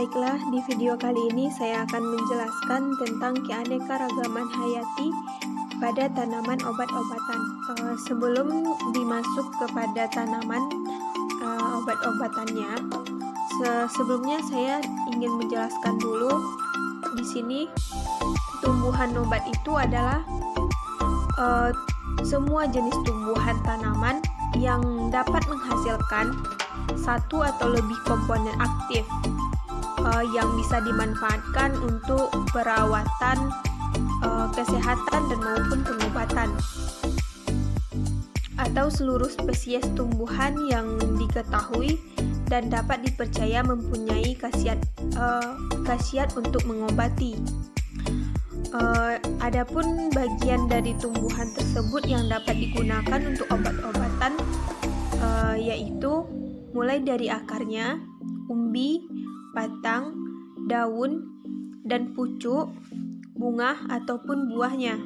Baiklah, di video kali ini saya akan menjelaskan tentang keanekaragaman hayati pada tanaman obat-obatan. Sebelum dimasuk kepada tanaman obat-obatannya, sebelumnya saya ingin menjelaskan dulu di sini tumbuhan obat itu adalah semua jenis tumbuhan tanaman yang dapat menghasilkan satu atau lebih komponen aktif yang bisa dimanfaatkan untuk perawatan, kesehatan dan maupun pengobatan, atau seluruh spesies tumbuhan yang diketahui dan dapat dipercaya mempunyai khasiat untuk mengobati. Adapun bagian dari tumbuhan tersebut yang dapat digunakan untuk obat-obatan yaitu mulai dari akarnya, umbi, batang, daun, dan pucuk, bunga ataupun buahnya.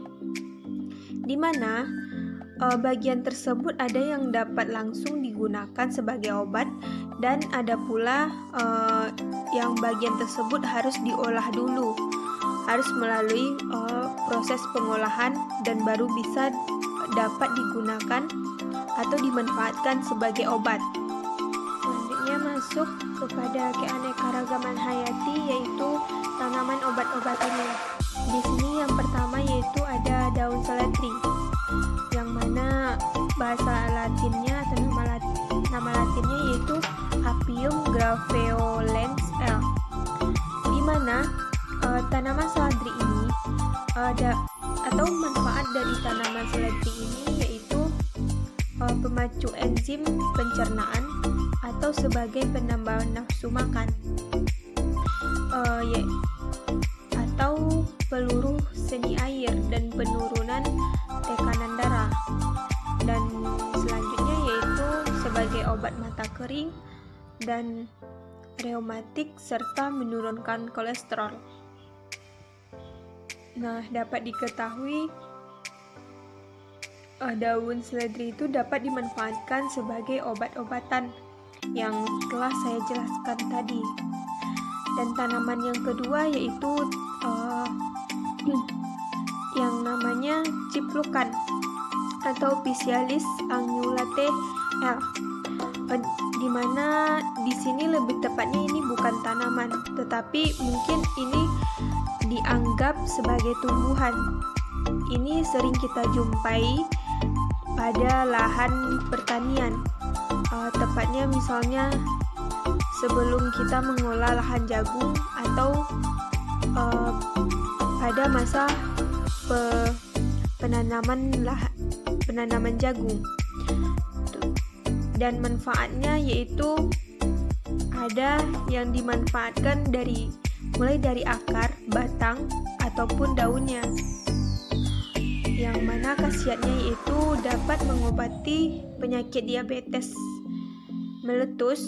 Di mana bagian tersebut ada yang dapat langsung digunakan sebagai obat dan ada pula yang bagian tersebut harus diolah dulu, harus melalui proses pengolahan dan baru bisa dapat digunakan atau dimanfaatkan sebagai obat. Selanjutnya masuk kepada keanekaragaman hayati, yaitu tanaman obat-obatannya. Di sini yang pertama yaitu ada daun seledri, yang mana bahasa latinnya atau nama latinnya yaitu Apium graveolens L. Di mana tanaman seledri ini atau manfaat dari tanaman seledri ini yaitu pemacu enzim pencernaan atau sebagai penambah nafsu makan, atau peluru seni air dan penurunan tekanan darah, dan selanjutnya yaitu sebagai obat mata kering dan reumatik serta menurunkan kolesterol. Nah, dapat diketahui daun seledri itu dapat dimanfaatkan sebagai obat-obatan yang telah saya jelaskan tadi. Dan tanaman yang kedua yaitu yang namanya ciplukan atau Physalis angulate L. Di mana di sini lebih tepatnya ini bukan tanaman, tetapi mungkin ini dianggap sebagai tumbuhan. Ini sering kita jumpai pada lahan pertanian, tepatnya misalnya sebelum kita mengolah lahan jagung atau pada masa penanaman jagung. Dan manfaatnya yaitu ada yang dimanfaatkan mulai dari akar, batang ataupun daunnya, yang mana khasiatnya yaitu dapat mengobati penyakit diabetes meletus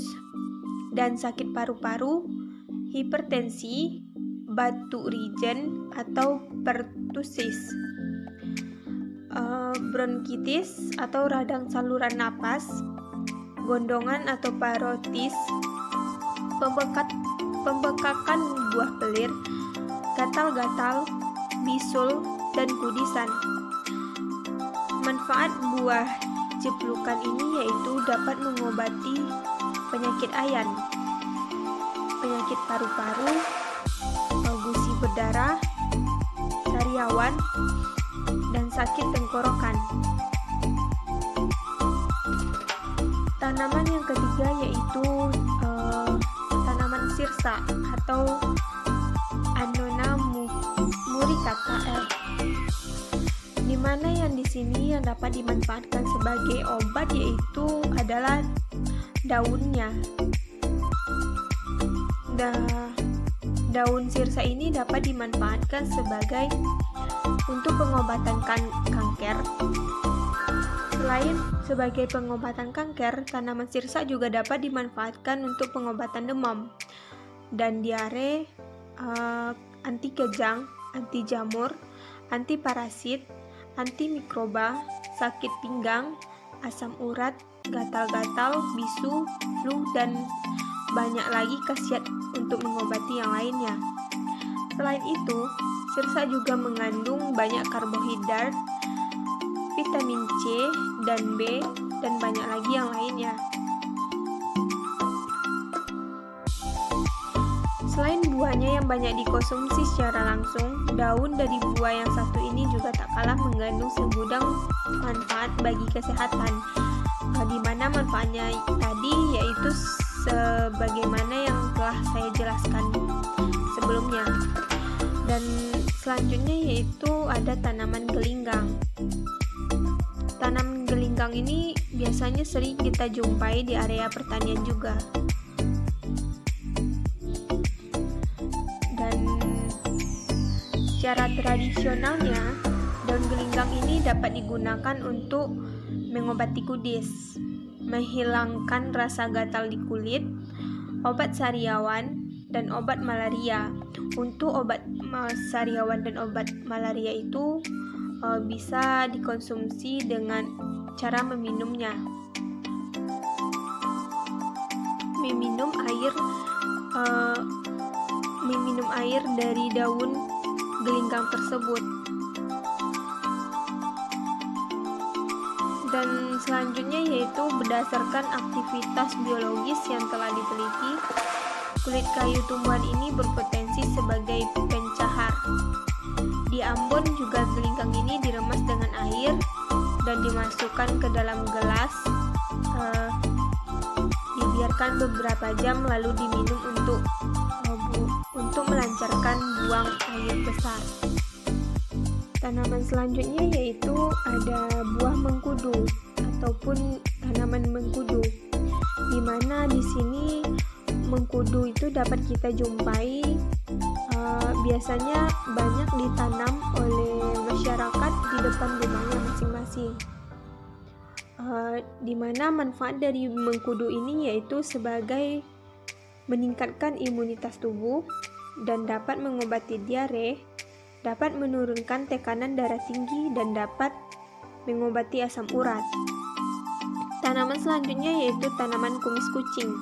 dan sakit paru-paru, hipertensi, batuk rijen atau pertusis, bronkitis atau radang saluran napas, gondongan atau parotis, pembekakan buah pelir, gatal-gatal, bisul, dan kudisan. Manfaat buah ciplukan ini yaitu dapat mengobati penyakit ayan, penyakit paru-paru, gusi berdarah, sariawan, dan sakit tenggorokan. Tanaman yang ketiga yaitu tanaman sirsa atau Annona muricata L. Di mana yang di sini yang dapat dimanfaatkan sebagai obat yaitu adalah daunnya. Daun sirsa ini dapat dimanfaatkan untuk pengobatan kanker. Selain sebagai pengobatan kanker, tanaman sirsa juga dapat dimanfaatkan untuk pengobatan demam dan diare, anti kejang, anti jamur, anti parasit, anti mikroba, sakit pinggang, asam urat, gatal-gatal, bisu, flu, dan banyak lagi khasiat untuk mengobati yang lainnya. Selain itu, sirsa juga mengandung banyak karbohidrat, vitamin C dan B, dan banyak lagi yang lainnya. Selain buahnya yang banyak dikonsumsi secara langsung, daun dari buah yang satu ini juga tak kalah mengandung segudang manfaat bagi kesehatan, di mana manfaatnya tadi yaitu sebagaimana yang telah saya jelaskan sebelumnya. Dan selanjutnya yaitu ada tanaman gelinggang. Tanaman gelinggang ini biasanya sering kita jumpai di area pertanian juga. Secara tradisionalnya, daun gelinggang ini dapat digunakan untuk mengobati kudis, menghilangkan rasa gatal di kulit, obat sariawan, dan obat malaria. Untuk obat sariawan dan obat malaria itu bisa dikonsumsi dengan cara meminumnya. Meminum air dari daun gelinggang tersebut. Dan selanjutnya yaitu berdasarkan aktivitas biologis yang telah diteliti, kulit kayu tumbuhan ini berpotensi sebagai pencahar. Di Ambon juga gelinggang ini diremas dengan air dan dimasukkan ke dalam gelas, dibiarkan beberapa jam lalu diminum untuk melancarkan buang air besar. Tanaman selanjutnya yaitu ada buah mengkudu ataupun tanaman mengkudu, di mana di sini mengkudu itu dapat kita jumpai biasanya banyak ditanam oleh masyarakat di depan rumahnya masing-masing. Di mana manfaat dari mengkudu ini yaitu sebagai meningkatkan imunitas tubuh dan dapat mengobati diare, dapat menurunkan tekanan darah tinggi, dan dapat mengobati asam urat. Tanaman selanjutnya yaitu tanaman kumis kucing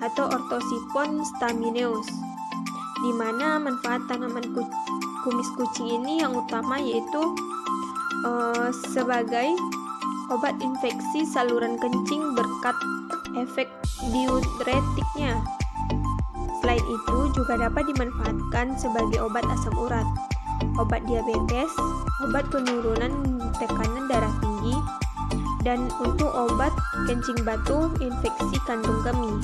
atau Orthosiphon stamineus, di mana manfaat tanaman kumis kucing ini yang utama yaitu sebagai obat infeksi saluran kencing berkat efek diuretiknya. Selain itu juga dapat dimanfaatkan sebagai obat asam urat, obat diabetes, obat penurunan tekanan darah tinggi, dan untuk obat kencing batu infeksi kantung kemih.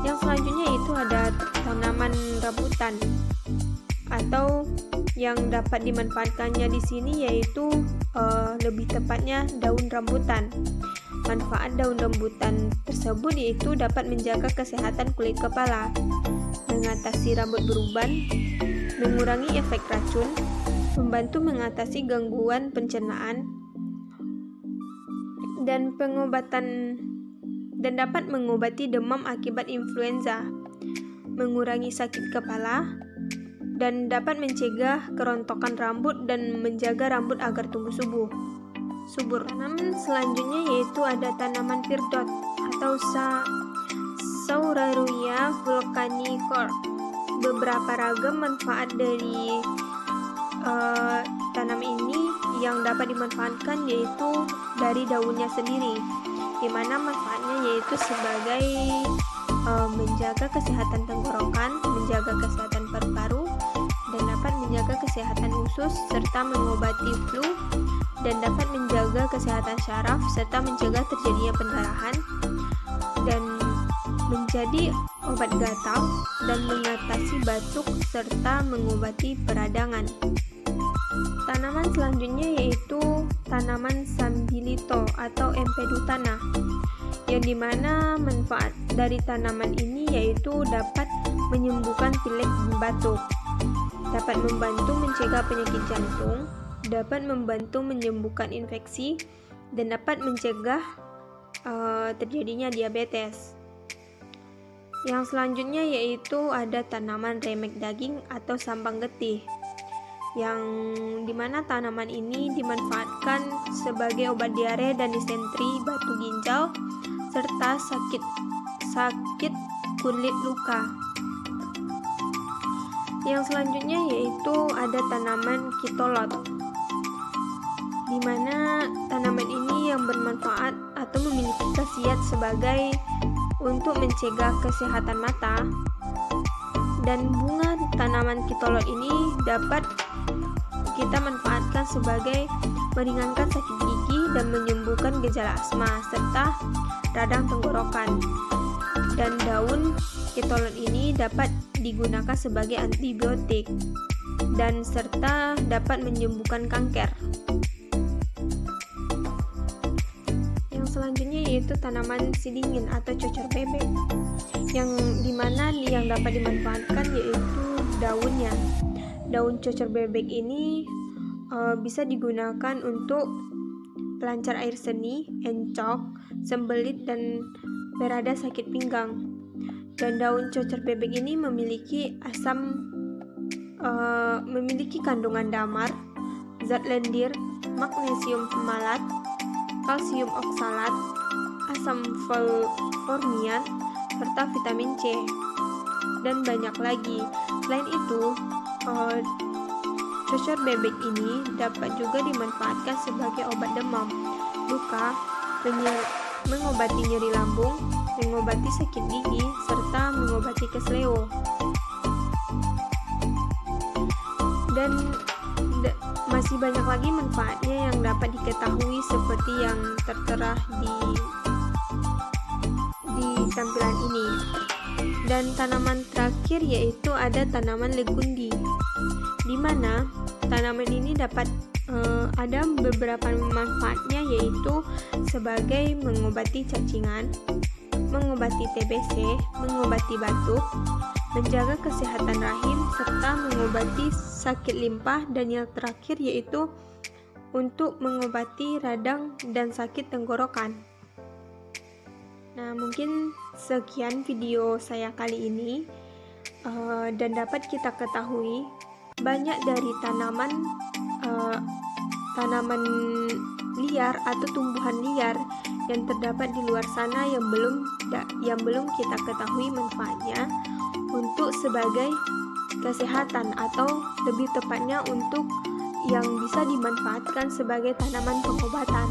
Yang selanjutnya itu ada tanaman rambutan atau yang dapat dimanfaatkannya di sini yaitu lebih tepatnya daun rambutan. Manfaat daun rambutan tersebut yaitu dapat menjaga kesehatan kulit kepala, mengatasi rambut beruban, mengurangi efek racun, membantu mengatasi gangguan pencernaan, dan dapat mengobati demam akibat influenza, mengurangi sakit kepala, dan dapat mencegah kerontokan rambut dan menjaga rambut agar tumbuh subur. Tanaman selanjutnya yaitu ada tanaman pirdot atau Sauraruia vulcanicor. Beberapa ragam manfaat dari tanaman ini yang dapat dimanfaatkan yaitu dari daunnya sendiri, di mana manfaatnya yaitu sebagai menjaga kesehatan tenggorokan, menjaga kesehatan paru-paru, dan dapat menjaga kesehatan usus serta mengobati flu, dan dapat menjaga kesehatan syaraf serta mencegah terjadinya pendarahan, dan menjadi obat gatal dan mengatasi batuk serta mengobati peradangan. Tanaman selanjutnya yaitu tanaman sambilito atau empedutana, yang dimana manfaat dari tanaman ini yaitu dapat menyembuhkan pilek dan batuk, dapat membantu mencegah penyakit jantung, dapat membantu menyembuhkan infeksi, dan dapat mencegah terjadinya diabetes. Yang selanjutnya yaitu ada tanaman remek daging atau sampang getih, yang dimana tanaman ini dimanfaatkan sebagai obat diare dan disentri, batu ginjal, serta sakit kulit luka. Yang selanjutnya yaitu ada tanaman kitolot, di mana tanaman ini yang bermanfaat atau memiliki khasiat sebagai untuk mencegah kesehatan mata. Dan bunga tanaman kitolot ini dapat kita manfaatkan sebagai meringankan sakit gigi dan menyembuhkan gejala asma serta radang tenggorokan. Dan daun kitolot ini dapat digunakan sebagai antibiotik dan serta dapat menyembuhkan kanker. Yang selanjutnya yaitu tanaman sidingin atau cocor bebek, yang dimana yang dapat dimanfaatkan yaitu daunnya. Daun cocor bebek ini bisa digunakan untuk pelancar air seni, encok, sembelit, dan perada sakit pinggang. Dan daun cocor bebek ini memiliki memiliki kandungan damar, zat lendir, magnesium pemalat, kalsium oksalat, asam formiat, serta vitamin C, dan banyak lagi. Selain itu, cocor bebek ini dapat juga dimanfaatkan sebagai obat demam, luka, mengobati nyeri lambung, mengobati sakit gigi, serta mengobati kesleo. Dan masih banyak lagi manfaatnya yang dapat diketahui seperti yang tertera di tampilan ini. Dan tanaman terakhir yaitu ada tanaman legundi, di mana tanaman ini dapat ada beberapa manfaatnya, yaitu sebagai mengobati cacingan, mengobati TBC, mengobati batuk, menjaga kesehatan rahim, serta mengobati sakit limpa, dan yang terakhir yaitu untuk mengobati radang dan sakit tenggorokan. Nah, mungkin sekian video saya kali ini, dan dapat kita ketahui banyak dari tanaman liar atau tumbuhan liar yang terdapat di luar sana yang belum kita ketahui manfaatnya untuk sebagai kesehatan, atau lebih tepatnya untuk yang bisa dimanfaatkan sebagai tanaman pengobatan.